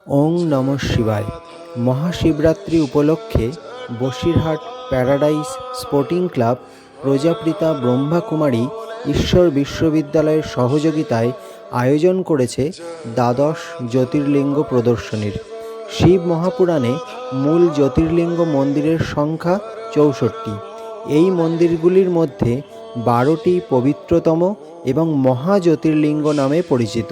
ওং নমঃ শিবায়। মহাশিবরাত্রি উপলক্ষে Basirhat paradise sporting club প্রজাপিতা Brahma Kumari ঈশ্বর বিশ্ববিদ্যালয়ের সহযোগিতায় আয়োজন করেছে দ্বাদশ জ্যোতির্লিঙ্গ প্রদর্শনীর। শিব মহাপুরাণে মূল জ্যোতির্লিঙ্গ মন্দিরের সংখ্যা ৬৪। এই মন্দিরগুলির মধ্যে ১২টি পবিত্রতম এবং মহাজ্যোতির্লিঙ্গ নামে পরিচিত,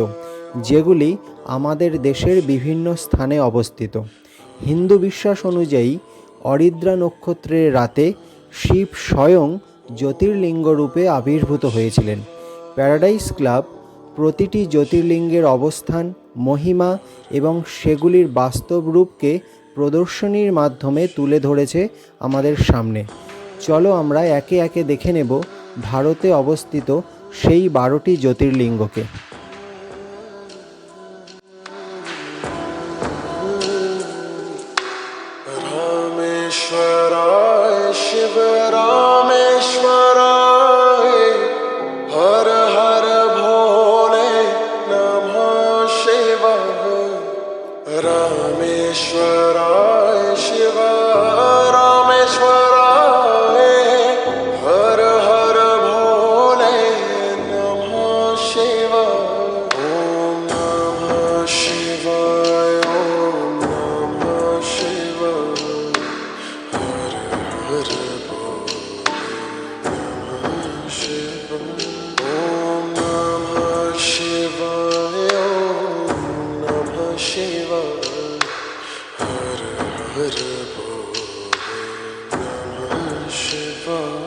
যেগুলি আমাদের দেশের বিভিন্ন স্থানে অবস্থিত। হিন্দু বিশ্বাস অনুযায়ী অরিদ্রা নক্ষত্রের রাতে শিব স্বয়ং জ্যোতির্লিঙ্গ রূপে আবির্ভূত হয়েছিলেন। প্যারাডাইস ক্লাব প্রতিটি জ্যোতির্লিঙ্গের অবস্থান, মহিমা এবং সেগুলির বাস্তব রূপকে প্রদর্শনীর মাধ্যমে তুলে ধরেছে আমাদের সামনে। চলো আমরা একে একে দেখে নেব ভারতে অবস্থিত সেই 12টি জ্যোতির্লিঙ্গকে। रामेश्वराय शिव रामेश्वराय हर हर भोले नमः शिवाय। रामेश्वराय शिव रामेश्वराय हर हर भोले नमः शिवाय। ओम नमः शिवाय, ओम नमः शिवाय, हर हर भोले नमः शिवाय। ओम नमः शिवाय, ओम नमः शिवाय, हर हर भोले नमः शिवाय।